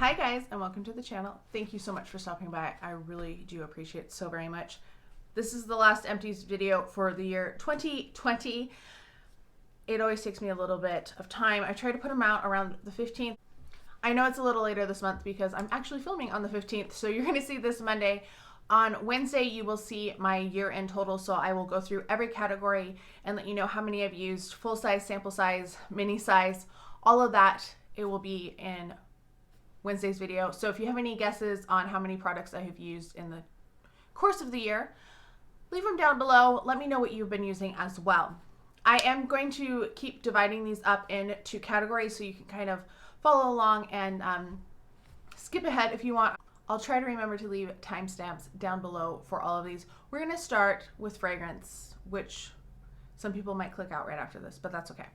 Hi guys, and welcome to the channel. Thank you so much for stopping by. I really do appreciate it so very much. This is the last Empties video for the year 2020. It always takes me a little bit of time. I try to put them out around the 15th. I know it's a little later this month because I'm actually filming on the 15th, so you're going to see this Monday. On Wednesday, you will see my year-end total, so I will go through every category and let you know how many I've used, full size, sample size, mini size, all of that. It will be in Wednesday's video. So if you have any guesses on how many products I have used in the course of the year, leave them down below. Let me know what you've been using as well. I am going to keep dividing these up into categories so you can kind of follow along and skip ahead if you want. I'll try to remember to leave timestamps down below for all of these. We're going to start with fragrance, which some people might click out right after this, but that's okay.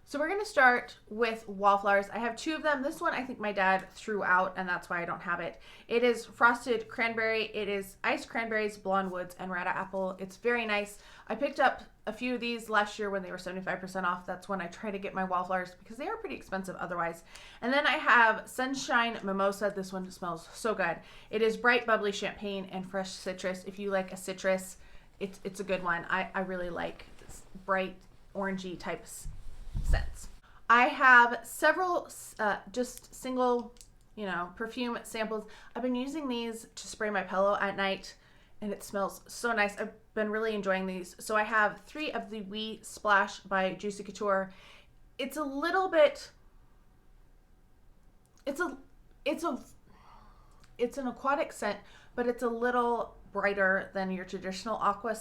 So we're going to start with Wallflowers. I have two of them. This one I think my dad threw out, and that's why I don't have it. It is Frosted Cranberry. It is Iced Cranberries, Blonde Woods, and Red Apple. It's very nice. I picked up a few of these last year when they were 75% off. That's when I try to get my Wallflowers because they are pretty expensive otherwise. And then I have Sunshine Mimosa. This one smells so good. It is Bright Bubbly Champagne and Fresh Citrus. If you like a citrus, it's a good one. I really like bright orangey types scents. I have several just single, perfume samples. I've been using these to spray my pillow at night and it smells so nice. I've been really enjoying these. So I have 3 of the We Splash by Juicy Couture. It's a little bit, it's an aquatic scent, but it's a little brighter than your traditional Acqua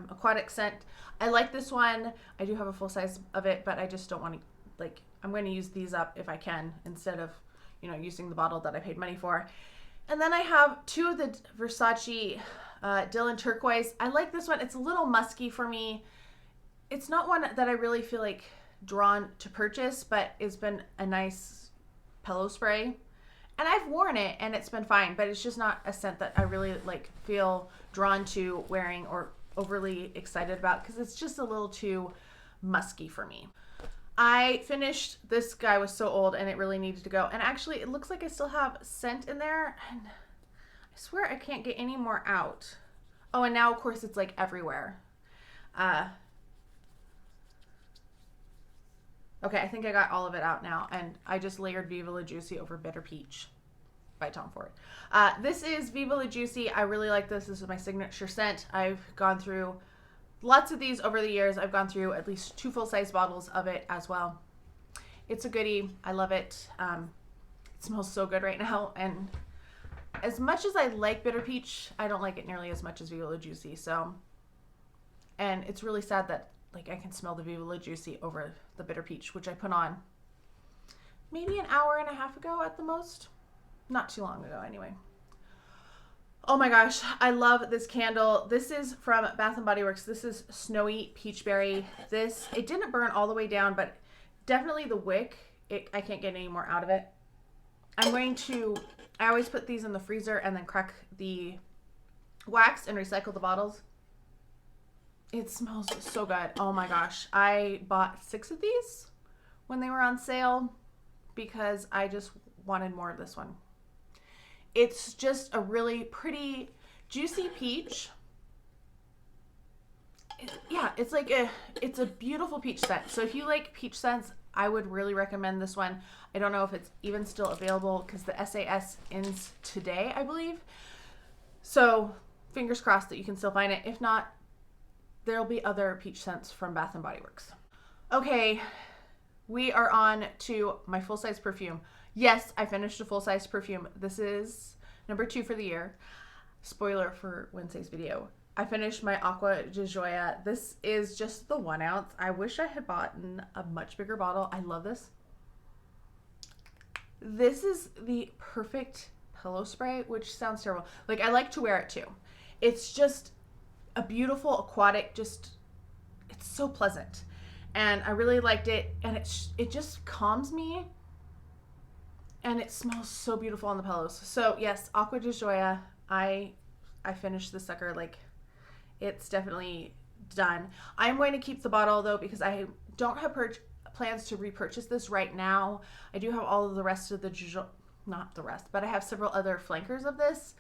aquatic scent. I like this one. I do have a full size of it, but I just don't want to, I'm going to use these up if I can instead of, using the bottle that I paid money for. And then I have 2 of the Versace Dylan Turquoise. I like this one. It's a little musky for me. It's not one that I really feel like drawn to purchase, but it's been a nice pillow spray. And I've worn it and it's been fine, but it's just not a scent that I really feel drawn to wearing or overly excited about because it's just a little too musky for me. I finished, this guy was so old and it really needed to go. And actually it looks like I still have scent in there and I swear I can't get any more out. Oh, and now of course it's everywhere. Okay, I think I got all of it out now, and I just layered Viva La Juicy over Bitter Peach by Tom Ford. This is Viva La Juicy. I really like this. This is my signature scent. I've gone through lots of these over the years. I've gone through at least 2 full-size bottles of it as well. It's a goodie. I love it. It smells so good right now, and as much as I like Bitter Peach, I don't like it nearly as much as Viva La Juicy. So, and it's really sad that I can smell the Viva La Juicy over the Bitter Peach, which I put on maybe an hour and a half ago at the most. Not too long ago anyway. Oh my gosh, I love this candle. This is from Bath & Body Works. This is Snowy Peachberry. It didn't burn all the way down, but definitely the wick, I can't get any more out of it. I always put these in the freezer and then crack the wax and recycle the bottles. It smells so good. Oh my gosh. I bought 6 of these when they were on sale because I just wanted more of this one. It's just a really pretty juicy peach. It's a beautiful peach scent. So if you like peach scents, I would really recommend this one. I don't know if it's even still available because the SAS ends today, I believe. So fingers crossed that you can still find it. If not, there'll be other peach scents from Bath & Body Works. Okay, we are on to my full-size perfume. Yes, I finished a full-size perfume. This is number 2 for the year. Spoiler for Wednesday's video. I finished my Acqua di Gioia. This is just the 1 ounce. I wish I had bought a much bigger bottle. I love this. This is the perfect pillow spray, which sounds terrible. I like to wear it too. It's just a beautiful aquatic, it's so pleasant. And I really liked it, and it just calms me, and it smells so beautiful on the pillows. So yes, Acqua di Gioia, I finished this sucker. It's definitely done. I'm going to keep the bottle though because I don't have plans to repurchase this right now. I do have all of the rest of the not the rest, but I have several other flankers of this.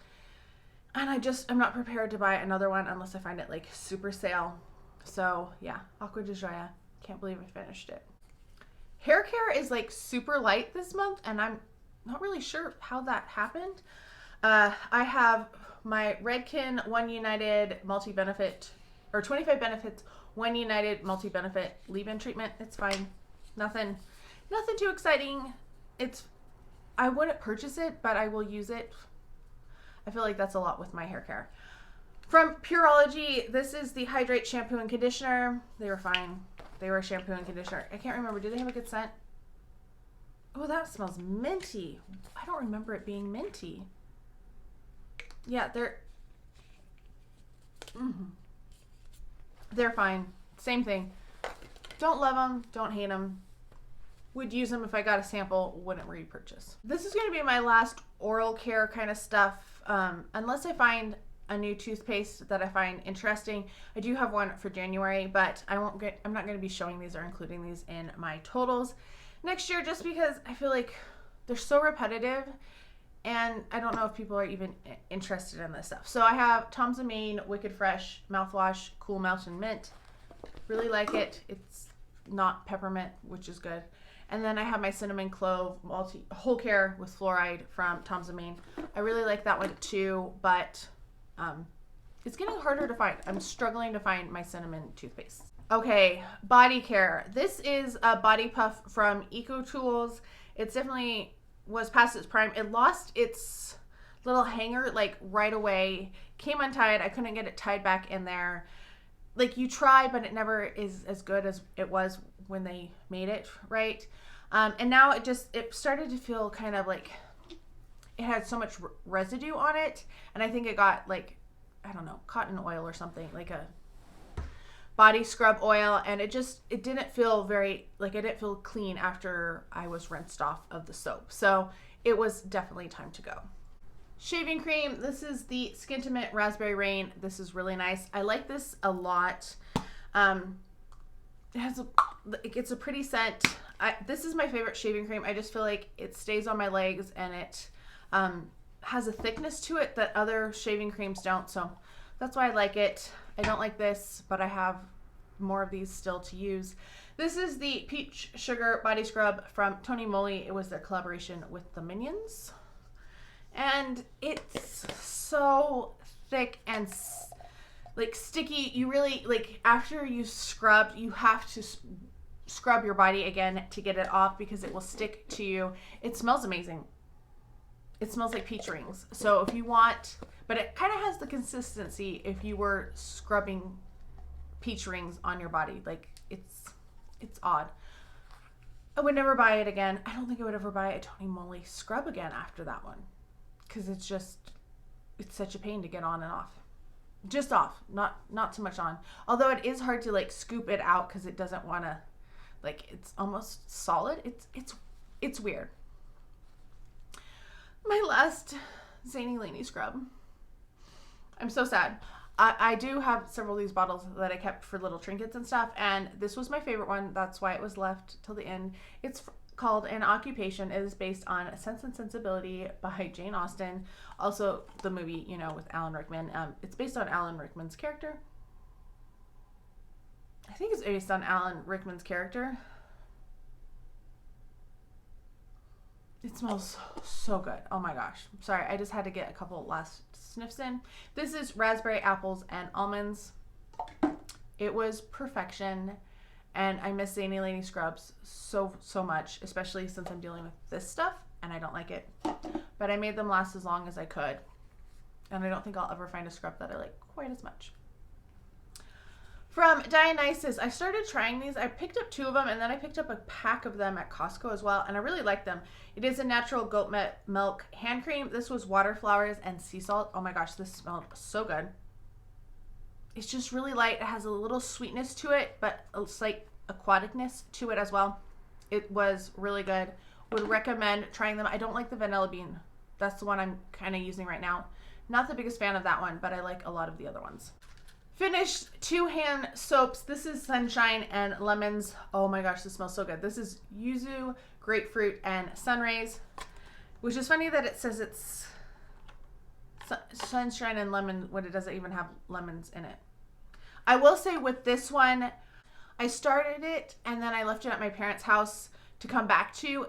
And I'm not prepared to buy another one unless I find it like super sale. So yeah, Acqua de Gioia. Can't believe I finished it. Hair care is like super light this month, and I'm not really sure how that happened. I have my Redken One United Multi-Benefit, or 25 Benefits One United Multi-Benefit leave-in treatment. It's fine. Nothing too exciting. I wouldn't purchase it, but I will use it. I feel like that's a lot with my hair care. From Pureology, this is the Hydrate Shampoo and Conditioner. They were fine. They were a shampoo and conditioner. I can't remember. Do they have a good scent? Oh, that smells minty. I don't remember it being minty. Yeah, they're fine. Same thing. Don't love them. Don't hate them. Would use them if I got a sample. Wouldn't repurchase. This is going to be my last oral care kind of stuff. Unless I find a new toothpaste that I find interesting. I do have one for January, but I'm not going to be showing these or including these in my totals next year, just because I feel like they're so repetitive and I don't know if people are even interested in this stuff. So I have Tom's of Maine Wicked Fresh Mouthwash Cool Mountain Mint. Really like it. It's not peppermint, which is good. And then I have my Cinnamon Clove Whole Care with Fluoride from Tom's of Maine. I really like that one too, but it's getting harder to find. I'm struggling to find my cinnamon toothpaste. Okay, body care. This is a body puff from EcoTools. It's definitely was past its prime. It lost its little hanger like right away. Came untied. I couldn't get it tied back in there. Like you try, but it never is as good as it was when they made it, right? And now it started to feel kind of like it had so much residue on it, and I think it got like, I don't know, cotton oil or something, like a body scrub oil, and it didn't feel very, like it didn't feel clean after I was rinsed off of the soap. So it was definitely time to go. Shaving cream, this is the Skintimate Raspberry Rain. This is really nice. I like this a lot. It's a pretty scent. This is my favorite shaving cream. I just feel like it stays on my legs, and it has a thickness to it that other shaving creams don't, so that's why I like it. I don't like this, but I have more of these still to use. This is the Peach Sugar Body Scrub from TonyMoly. It was their collaboration with the Minions, and it's so thick and like sticky. You really, like, after you scrubbed, you have to scrub your body again to get it off because it will stick to you. It smells amazing. It smells like peach rings. So if you want, but it kind of has the consistency if you were scrubbing peach rings on your body. Like it's odd. I would never buy it again. I don't think I would ever buy a TonyMoly scrub again after that one, because it's such a pain to get on and off. Just off, not too much on. Although it is hard to like scoop it out because it doesn't want to, like, it's almost solid. It's weird. My last Zany Laney scrub. I'm so sad. I do have several of these bottles that I kept for little trinkets and stuff, and this was my favorite one. That's why it was left till the end. It's called An Occupation. It is based on Sense and Sensibility by Jane Austen. Also, the movie, you know, with Alan Rickman. It's based on Alan Rickman's character. I think it's based on Alan Rickman's character. It smells so good. Oh my gosh. Sorry, I just had to get a couple last sniffs in. This is Raspberry, Apples, and Almonds. It was perfection. And I miss Zany Laney scrubs so much, especially since I'm dealing with this stuff and I don't like it. But I made them last as long as I could. And I don't think I'll ever find a scrub that I like quite as much. From Dionis, I started trying these. I picked up 2 of them, and then I picked up a pack of them at Costco as well, and I really like them. It is a natural goat milk hand cream. This was water flowers and sea salt. Oh my gosh, this smelled so good. It's just really light. It has a little sweetness to it, but a slight aquaticness to it as well. It was really good. Would recommend trying them. I don't like the vanilla bean. That's the one I'm kind of using right now. Not the biggest fan of that one, but I like a lot of the other ones. Finished 2 hand soaps. This is Sunshine and Lemons. Oh my gosh, this smells so good. This is Yuzu, Grapefruit, and Sunrays. which is funny that it says it's sunshine and lemon when it doesn't even have lemons in it. I will say with this one, I started it and then I left it at my parents' house to come back to,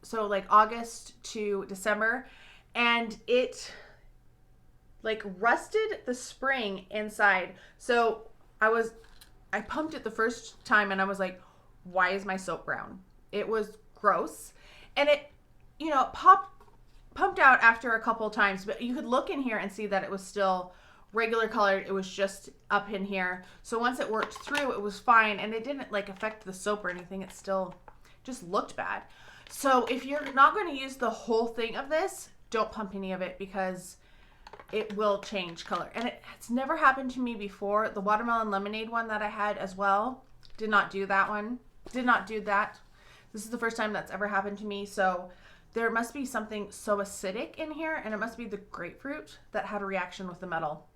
so like August to December, and it like rusted the spring inside. So I pumped it the first time and I was like, why is my soap brown? It was gross. And it, you know, pumped out after a couple times, but you could look in here and see that it was still regular colored. It was just up in here. So once it worked through, it was fine, and it didn't like affect the soap or anything. It still just looked bad. So if you're not going to use the whole thing of this, don't pump any of it because it will change color. And it's never happened to me before. The watermelon lemonade one that I had as well did not do that one. Did not do that. This is the first time that's ever happened to me. So there must be something so acidic in here, and it must be the grapefruit that had a reaction with the metal.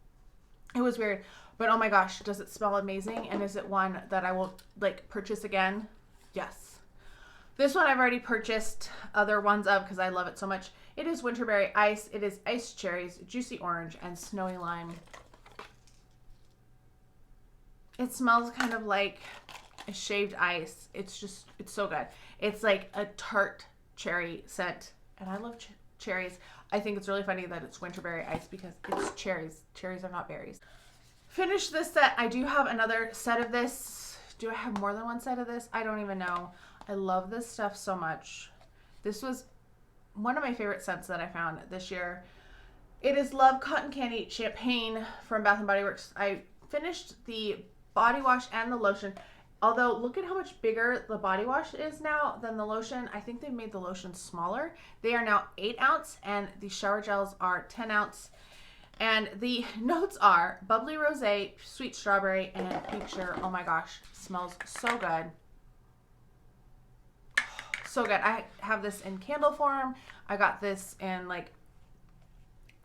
It was weird, but oh my gosh, does it smell amazing? And is it one that I will like purchase again? Yes. This one I've already purchased other ones of because I love it so much. It is Winterberry Ice. It is iced cherries, juicy orange, and snowy lime. It smells kind of like a shaved ice. It's so good. It's like a tart cherry scent, and I love cherries. I think it's really funny that it's Winterberry Ice because it's cherries. Cherries are not berries. Finish this set. I do have another set of this. Do I have more than one set of this? I don't even know. I love this stuff so much. This was one of my favorite scents that I found this year. It is Love Cotton Candy Champagne from Bath & Body Works. I finished the body wash and the lotion. Although, look at how much bigger the body wash is now than the lotion. I think they've made the lotion smaller. They are now 8 ounce, and the shower gels are 10 ounce. And the notes are bubbly rosé, sweet strawberry, and pink sugar. Oh my gosh, smells so good. So good. I have this in candle form. I got this in like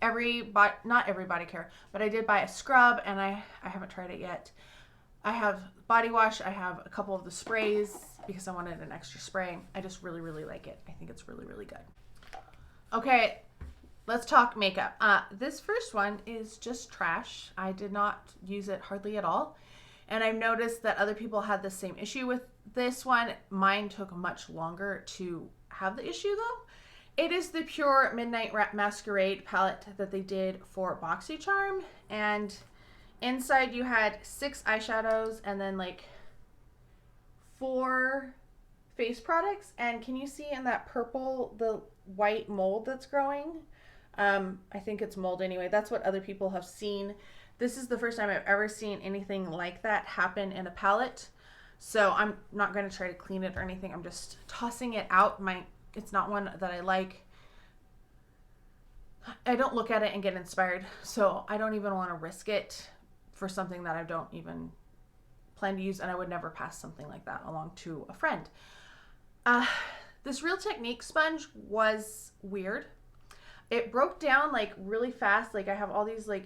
not every body care, but I did buy a scrub, and I haven't tried it yet. I have body wash. I have a couple of the sprays because I wanted an extra spray. I just really, really like it. I think it's really, really good. Okay, let's talk makeup. This first one is just trash. I did not use it hardly at all. And I've noticed that other people had the same issue with this one. Mine took much longer to have the issue though. It is the Pure Midnight Masquerade palette that they did for BoxyCharm. And inside you had 6 eyeshadows and then like 4 face products. And can you see in that purple, the white mold that's growing? I think it's mold anyway. That's what other people have seen. This is the first time I've ever seen anything like that happen in a palette. So I'm not going to try to clean it or anything. I'm just tossing it out. It's not one that I like. I don't look at it and get inspired. So I don't even want to risk it for something that I don't even plan to use, and I would never pass something like that along to a friend. This Real Technique sponge was weird. It broke down like really fast. Like I have all these like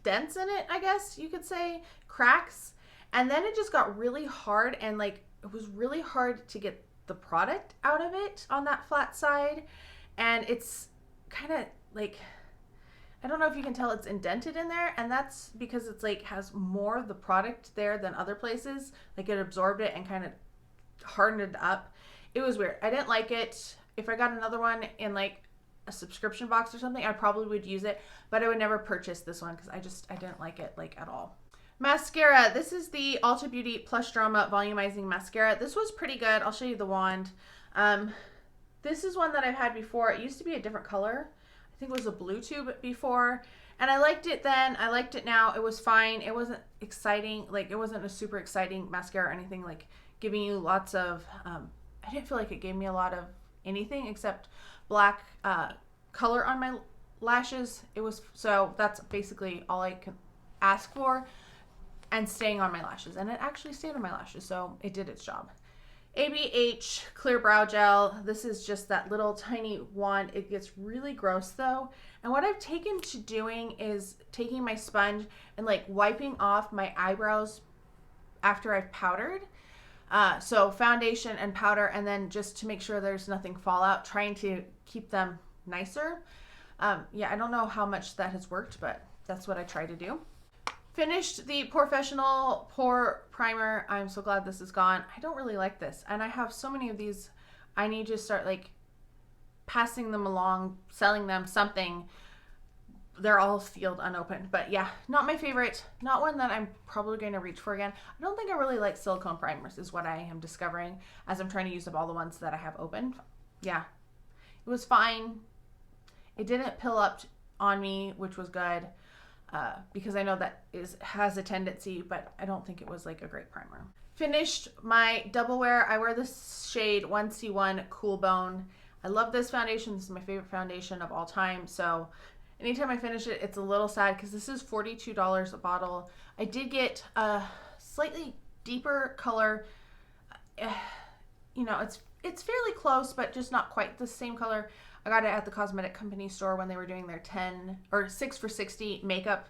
dents in it, I guess you could say, cracks, and then it just got really hard, and like it was really hard to get the product out of it on that flat side. And it's kind of like, I don't know if you can tell, it's indented in there, and that's because it's like has more of the product there than other places. Like it absorbed it and kind of hardened it up. It was weird. I didn't like it. If I got another one in like a subscription box or something, I probably would use it, but I would never purchase this one because I didn't like it like at all. Mascara. This is the Ulta Beauty Plush Drama Volumizing Mascara. This was pretty good. I'll show you the wand. This is one that I've had before. It used to be a different color. I think it was a blue tube before, and I liked it then. I liked it now. It was fine. It wasn't exciting. Like it wasn't a super exciting mascara or anything like giving you lots of, I didn't feel like it gave me a lot of anything except black color on my lashes. So that's basically all I can ask for, and staying on my lashes, and it actually stayed on my lashes, so it did its job. ABH Clear Brow Gel. This is just that little tiny wand. It gets really gross though, and what I've taken to doing is taking my sponge and like wiping off my eyebrows after I've powdered. So foundation and powder, and then just to make sure there's nothing fallout, trying to keep them nicer. Yeah, I don't know how much that has worked, but that's what I try to do. Finished the Professional Pore Primer. I'm so glad this is gone. I don't really like this, and I have so many of these. I need to start like passing them along, selling them, something. They're all sealed, unopened, but yeah, not my favorite. Not one that I'm probably going to reach for again. I don't think I really like silicone primers, is what I am discovering as I'm trying to use up all the ones that I have opened. Yeah, it was fine. It didn't pill up on me, which was good. Because I know that has a tendency, but I don't think it was like a great primer. Finished my double wear. I wear this shade 1C1 Cool Bone. I love this foundation. This is my favorite foundation of all time. So anytime I finish it, it's a little sad because this is $42 a bottle. I did get a slightly deeper color. You know, it's fairly close, but just not quite the same color. I got it at the cosmetic company store when they were doing their 10 or 6 for $60 makeup.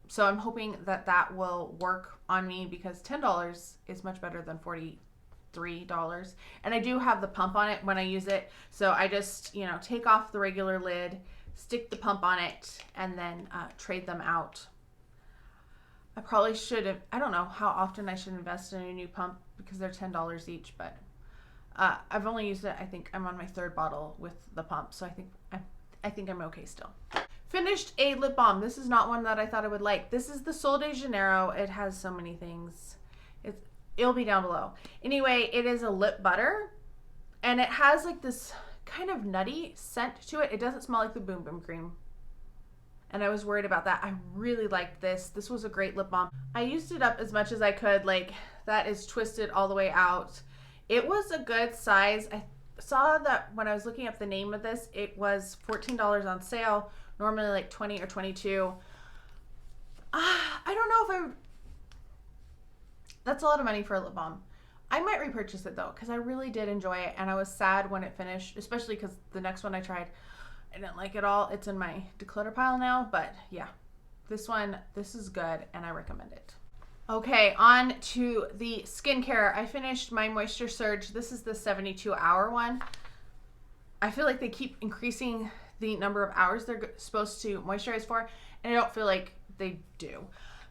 So I'm hoping that that will work on me because $10 is much better than $43. And I do have the pump on it when I use it. So I just, you know, take off the regular lid, stick the pump on it, and then trade them out. I probably should have, I don't know how often I should invest in a new pump because they're $10 each, but I've only used it, I think I'm on my 3rd bottle with the pump, so I think I'm okay still. Finished a lip balm. This is not one that I thought I would like. This is the Sol de Janeiro. It has so many things. It'll be down below. Anyway, it is a lip butter, and it has like this kind of nutty scent to it. It doesn't smell like the Boom Boom Cream, and I was worried about that. I really liked this. This was a great lip balm. I used it up as much as I could. Like, that is twisted all the way out. It was a good size. I saw that when I was looking up the name of this, it was $14 on sale, normally like $20 or $22. I don't know if that's a lot of money for a lip balm. I might repurchase it though, because I really did enjoy it, and I was sad when it finished, especially because the next one I tried, I didn't like it all. It's in my declutter pile now, but yeah, this is good, and I recommend it. Okay, on to the skincare. I finished my Moisture Surge. This is the 72-hour one. I feel like they keep increasing the number of hours they're supposed to moisturize for, and I don't feel like they do.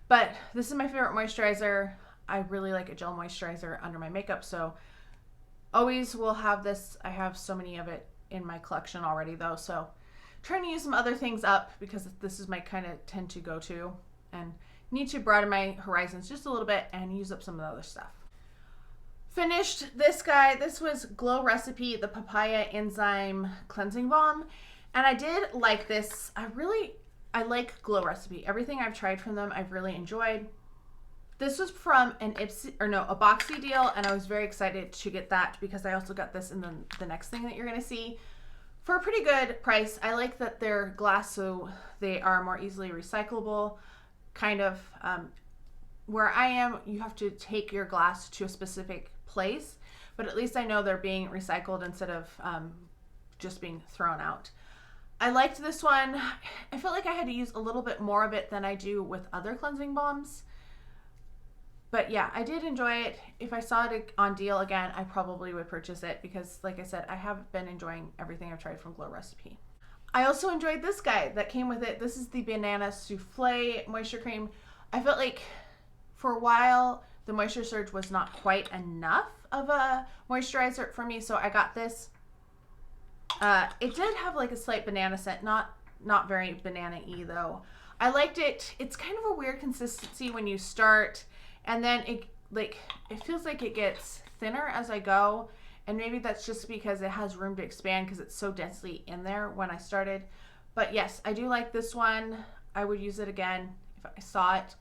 But this is my favorite moisturizer. I really like a gel moisturizer under my makeup, so always will have this. I have so many of it in my collection already though, so trying to use some other things up because this is my kind of tend to go to, and need to broaden my horizons just a little bit and use up some of the other stuff. Finished this guy. This was Glow Recipe, the Papaya Enzyme Cleansing Balm, and I did like this. I like Glow Recipe. Everything I've tried from them, I've really enjoyed. This was from a Boxy deal, and I was very excited to get that because I also got this in the next thing that you're going to see for a pretty good price. I like that they're glass, so they are more easily recyclable. Kind of where I am, you have to take your glass to a specific place, but at least I know they're being recycled instead of just being thrown out. I liked this one. I felt like I had to use a little bit more of it than I do with other cleansing balms. But yeah, I did enjoy it. If I saw it on deal again, I probably would purchase it because, like I said, I have been enjoying everything I've tried from Glow Recipe. I also enjoyed this guy that came with it. This is the Banana Souffle Moisture Cream. I felt like for a while, the Moisture Surge was not quite enough of a moisturizer for me, so I got this. It did have like a slight banana scent, not very banana-y though. I liked it. It's kind of a weird consistency when you start, and then it feels like it gets thinner as I go. And maybe that's just because it has room to expand because it's so densely in there when I started. But yes, I do like this one. I would use it again if I saw it.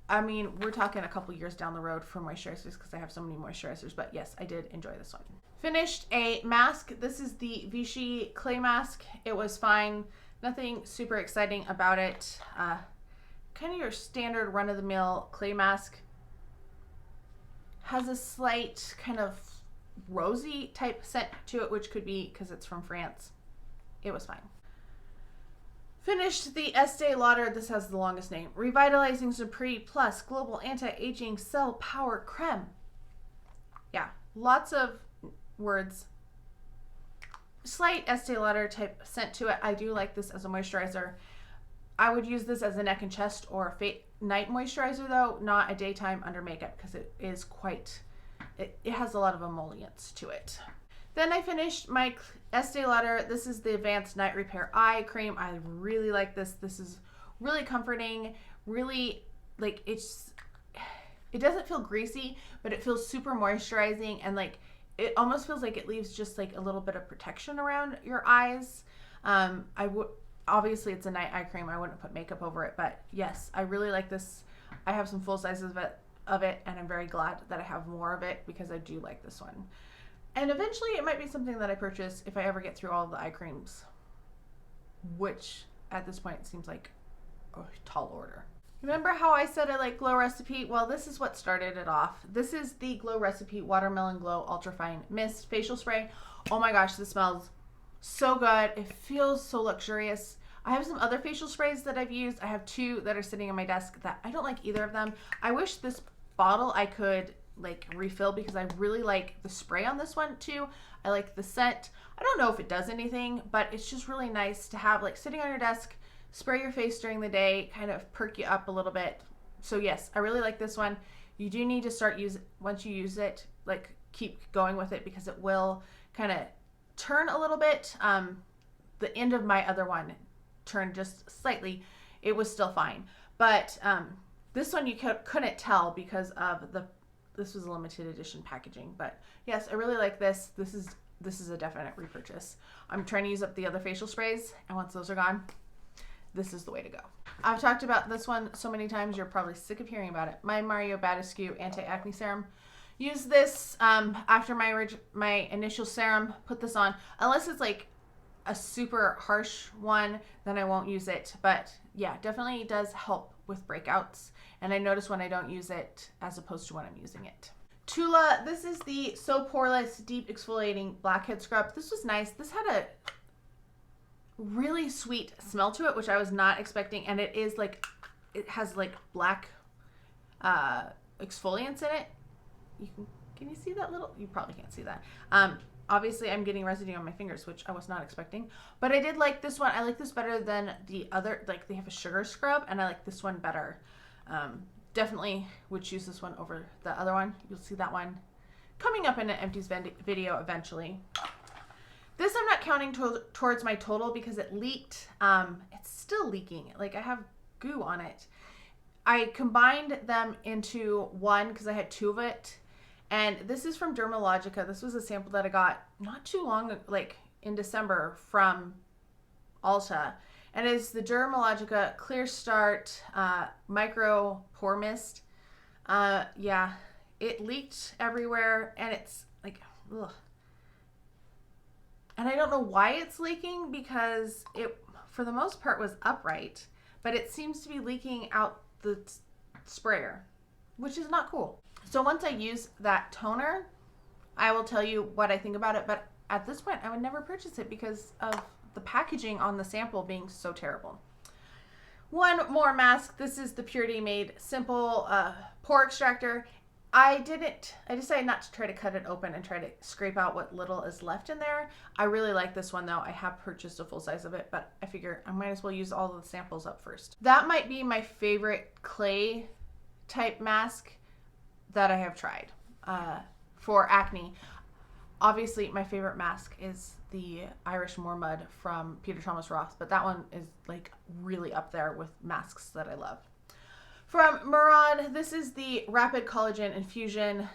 I mean, we're talking a couple years down the road for moisturizers because I have so many moisturizers. But yes, I did enjoy this one. Finished a mask. This is the Vichy Clay Mask. It was fine. Nothing super exciting about it. Kind of your standard run-of-the-mill clay mask. Has a slight kind of rosy type scent to it, which could be because it's from France. It was fine. Finished the Estee Lauder. This has the longest name. Revitalizing Supreme Plus Global Anti-Aging Cell Power Creme. lots of words. Slight Estee Lauder type scent to it. I do like this as a moisturizer. I would use this as a neck and chest or night moisturizer though, not a daytime under makeup, because it is quite, it has a lot of emollients to it. Then I finished my Estee Lauder. This is the Advanced Night Repair Eye Cream. I really like this. This is really comforting, really, like, it doesn't feel greasy, but it feels super moisturizing, and like it almost feels like it leaves just like a little bit of protection around your eyes. Obviously it's a night eye cream. I wouldn't put makeup over it, but yes, I really like this. I have some full sizes of it, and I'm very glad that I have more of it because I do like this one. And eventually it might be something that I purchase if I ever get through all the eye creams, which at this point seems like a tall order. Remember how I said I like Glow Recipe? Well, this is what started it off. This is the Glow Recipe Watermelon Glow Ultrafine Mist Facial Spray. Oh my gosh, this smells so good. It feels so luxurious. I have some other facial sprays that I've used. I have 2 that are sitting on my desk that I don't like either of them. I wish this bottle I could like refill because I really like the spray on this one too. I like the scent. I don't know if it does anything, but it's just really nice to have like sitting on your desk, spray your face during the day, kind of perk you up a little bit. So yes, I really like this one. You do need to start once you use it, like keep going with it because it will kind of turn a little bit. The end of my other one turned just slightly. It was still fine. But this one you couldn't tell because of this was a limited edition packaging. But yes, I really like this. This is a definite repurchase. I'm trying to use up the other facial sprays, and once those are gone, this is the way to go. I've talked about this one so many times, you're probably sick of hearing about it. My Mario Badescu Anti-Acne Serum. Use this after my initial serum. Put this on. Unless it's like a super harsh one, then I won't use it. But yeah, definitely does help with breakouts. And I notice when I don't use it as opposed to when I'm using it. Tula, this is the So Poreless Deep Exfoliating Blackhead Scrub. This was nice. This had a really sweet smell to it, which I was not expecting, and it has like black exfoliants in it. Can you see that little? You probably can't see that. Obviously I'm getting residue on my fingers, which I was not expecting, but I did like this one. I like this better than the other, like they have a sugar scrub, and I like this one better. Definitely would choose this one over the other one. You'll see that one coming up in an Empties video eventually. This I'm not counting towards my total because it leaked. It's still leaking. Like I have goo on it. I combined them into one because I had 2 of it. And this is from Dermalogica. This was a sample that I got not too long, like in December from Ulta. And it's the Dermalogica Clear Start Micro-Pore Mist. Yeah, it leaked everywhere, and it's like, ugh. And I don't know why it's leaking because it, for the most part, was upright, but it seems to be leaking out the sprayer, which is not cool. So once I use that toner, I will tell you what I think about it, but at this point, I would never purchase it because of the packaging on the sample being so terrible. One more mask. This is the Purity Made Simple Pore Extractor. I decided not to try to cut it open and try to scrape out what little is left in there. I really like this one though. I have purchased a full size of it, but I figure I might as well use all of the samples up first. That might be my favorite clay type mask that I have tried for acne. Obviously, my favorite mask is the Irish Moor Mud from Peter Thomas Roth, but that one is like really up there with masks that I love. From Murad, this is the Rapid Collagen Infusion.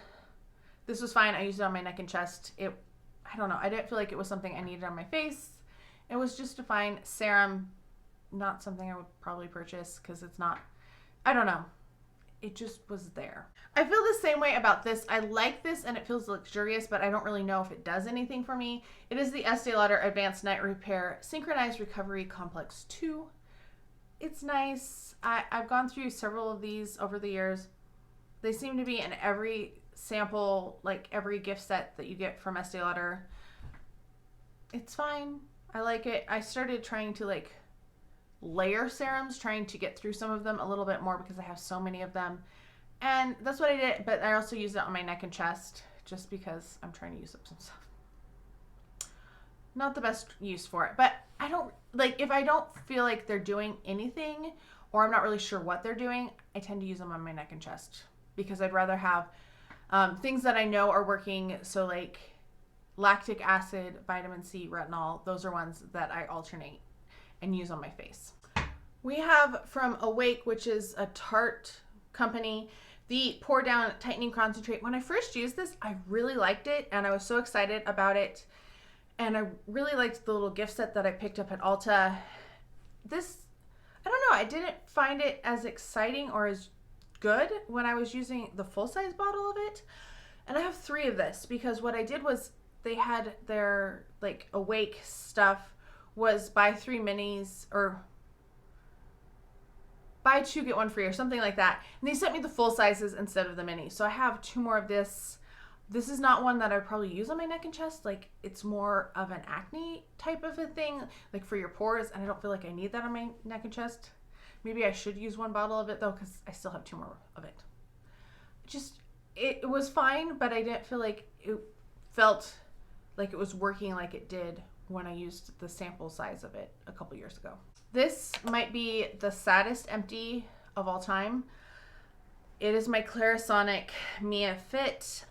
This was fine. I used it on my neck and chest. I don't know. I didn't feel like it was something I needed on my face. It was just a fine serum. Not something I would probably purchase because it's not, I don't know. It just was there. I feel the same way about this. I like this and it feels luxurious, but I don't really know if it does anything for me. It is the Estee Lauder Advanced Night Repair Synchronized Recovery Complex 2. It's nice. I've gone through several of these over the years. They seem to be in every sample, like every gift set that you get from Estee Lauder. It's fine. I like it. I started trying to like layer serums, trying to get through some of them a little bit more because I have so many of them. And that's what I did, but I also used it on my neck and chest just because I'm trying to use up some stuff. Not the best use for it, but I don't, like, if I don't feel like they're doing anything or I'm not really sure what they're doing, I tend to use them on my neck and chest because I'd rather have things that I know are working. So like lactic acid, vitamin C, retinol, those are ones that I alternate and use on my face. We have from Awake, which is a Tarte company, the Pour Down Tightening Concentrate. When I first used this, I really liked it and I was so excited about it. And I really liked the little gift set that I picked up at Ulta. This, I don't know, I didn't find it as exciting or as good when I was using the full-size bottle of it. And I have 3 of this because what I did was they had their like Awake stuff was buy 3 minis or buy 2 get 1 free or something like that. And they sent me the full sizes instead of the mini. So I have 2 more of this. This is not one that I'd probably use on my neck and chest. Like, it's more of an acne type of a thing, like for your pores, and I don't feel like I need that on my neck and chest. Maybe I should use 1 bottle of it though, because I still have 2 more of it. Just, it was fine, but I didn't feel like it felt like it was working like it did when I used the sample size of it a couple years ago. This might be the saddest empty of all time. It is my Clarisonic Mia Fit.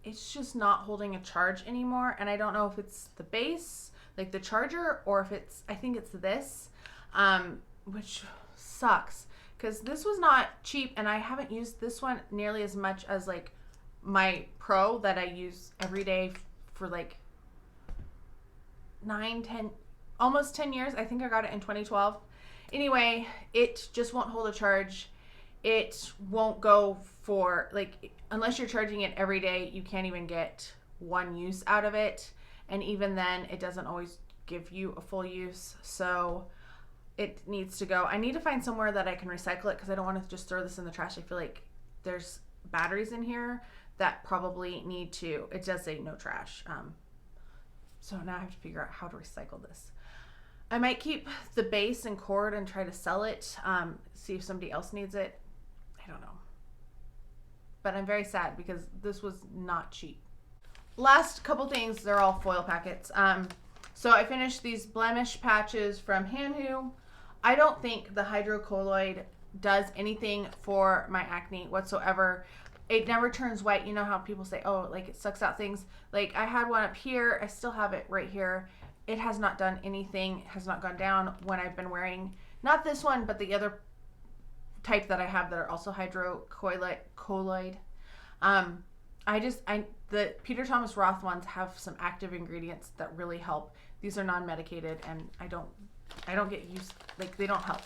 It's just not holding a charge anymore. And I don't know if it's the base, like the charger, or if it's, I think it's this, which sucks. Because this was not cheap and I haven't used this one nearly as much as like my Pro that I use every day for like 9, 10, almost 10 years. I think I got it in 2012. Anyway, it just won't hold a charge. It won't go for, like, unless you're charging it every day, you can't even get 1 use out of it. And even then, it doesn't always give you a full use. So it needs to go. I need to find somewhere that I can recycle it because I don't want to just throw this in the trash. I feel like there's batteries in here that probably need to, it does say no trash. So now I have to figure out how to recycle this. I might keep the base and cord and try to sell it, see if somebody else needs it. I don't know. But I'm very sad because this was not cheap. Last couple things, they're all foil packets. So I finished these blemish patches from Hanhoo. I don't think the hydrocolloid does anything for my acne whatsoever. It never turns white. You know how people say, oh, like it sucks out things. Like I had one up here. I still have it right here. It has not done anything, has not gone down when I've been wearing, not this one, but the other type that I have that are also hydrocolloid. The Peter Thomas Roth ones have some active ingredients that really help. These are non-medicated and I don't get used, like they don't help.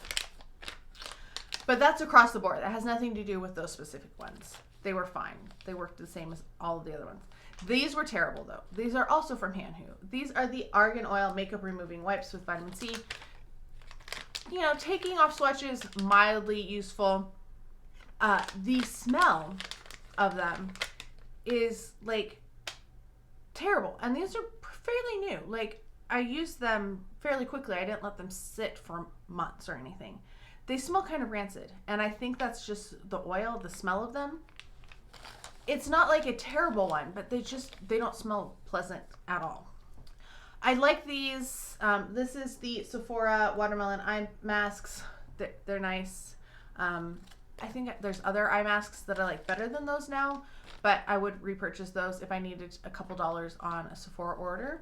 But that's across the board. That has nothing to do with those specific ones. They were fine. They worked the same as all of the other ones. These were terrible though. These are also from Hanhoo. These are the Argan Oil Makeup Removing Wipes with vitamin C. You know, taking off swatches, mildly useful. The smell of them is like terrible. And these are fairly new. Like I used them fairly quickly. I didn't let them sit for months or anything. They smell kind of rancid. And I think that's just the oil, the smell of them. It's not like a terrible one, but they don't smell pleasant at all. I like these. This is the Sephora Watermelon Eye Masks. They're nice. I think there's other eye masks that are like better than those now, but I would repurchase those if I needed a couple dollars on a Sephora order.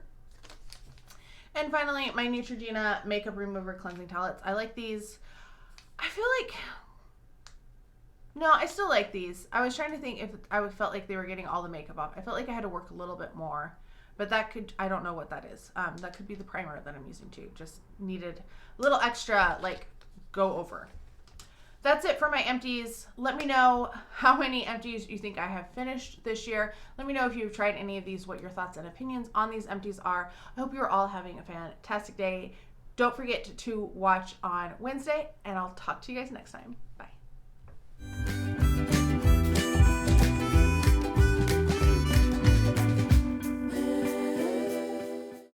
And finally, my Neutrogena Makeup Remover Cleansing Towelettes. I like these. I feel like... No, I still like these. I was trying to think if I felt like they were getting all the makeup off. I felt like I had to work a little bit more, but that could, I don't know what that is. That could be the primer that I'm using too. Just needed a little extra, like, go over. That's it for my empties. Let me know how many empties you think I have finished this year. Let me know if you've tried any of these, what your thoughts and opinions on these empties are. I hope you're all having a fantastic day. Don't forget to watch on Wednesday, and I'll talk to you guys next time. Bye.